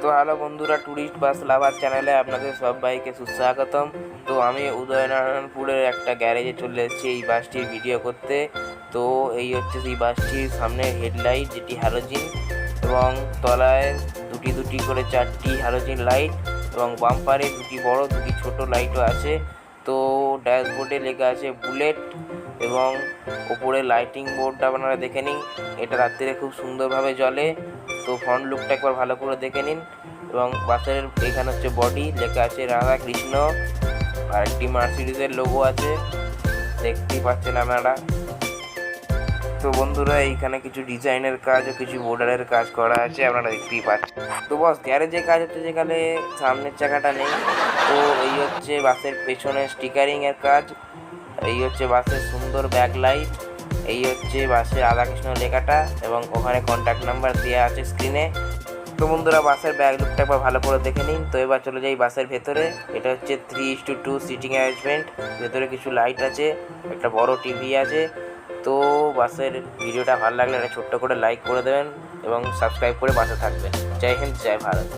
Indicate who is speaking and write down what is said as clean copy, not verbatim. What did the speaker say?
Speaker 1: তো হ্যালো বন্ধুরা, tourist bus লাভার চ্যানেলে আপনাদের সবাইকে সুস্বাগতম। তো আমি উদয়নারায়ণপুরের একটা গ্যারেজে চলে এসেছি এই বাসটির ভিডিও করতে। তো এই হচ্ছে সেই বাসটির সামনের হেডলাইট, যেটি হ্যালোজিন, এবং তলায় দুটি করে 4টি হ্যালোজিন লাইট, এবং বাম্পারে দুটি বড় দুটি ছোট লাইটও আছে। তো ড্যাশবোর্ডে লেখা আছে বুলেট, এবং ওপরে লাইটিং বোর্ডটা আপনারা দেখে নিন। এটা রাত্রিরে খুব সুন্দরভাবে জ্বলে। তো ফ্রন্ট লুকটা একবার ভালো করে দেখে নিন। এবং বাসের এখানে হচ্ছে বডি, লেখা আছে রাধা কৃষ্ণ, আর একটি মার্সিডিজের লোগো আছে, দেখতেই পাচ্ছেন আপনারা। তো বন্ধুরা, এইখানে কিছু ডিজাইনের কাজ ও কিছু বর্ডারের কাজ করা আছে, আপনারা দেখতেই পাচ্ছেন। তো বস, গ্যারেজে কাজ হচ্ছে যেখানে সামনের চাকাটা নেই। তো এই হচ্ছে বাসের পেছনে স্টিকারিংয়ের কাজ, এই হচ্ছে বাসের সুন্দর ব্যাকলাইট, এই হচ্ছে বাসের রাধাকৃষ্ণ লেখাটা, এবং ওখানে কন্ট্যাক্ট নাম্বার দেওয়া আছে স্ক্রিনে। তো বন্ধুরা, বাসের ব্যাক লুকটা একবার ভালো করে দেখে নিন। তো এবার চলে যাই বাসের ভেতরে। এটা হচ্ছে 3:2 সিটিং অ্যারেঞ্জমেন্ট। ভেতরে কিছু লাইট আছে, একটা বড় টিভি আছে। তো বাসের ভিডিওটা ভালো লাগলে একটা ছোট্ট করে লাইক করে দেবেন এবং সাবস্ক্রাইব করে পাশে থাকবেন। জয় হিন্দ, জয় ভারত।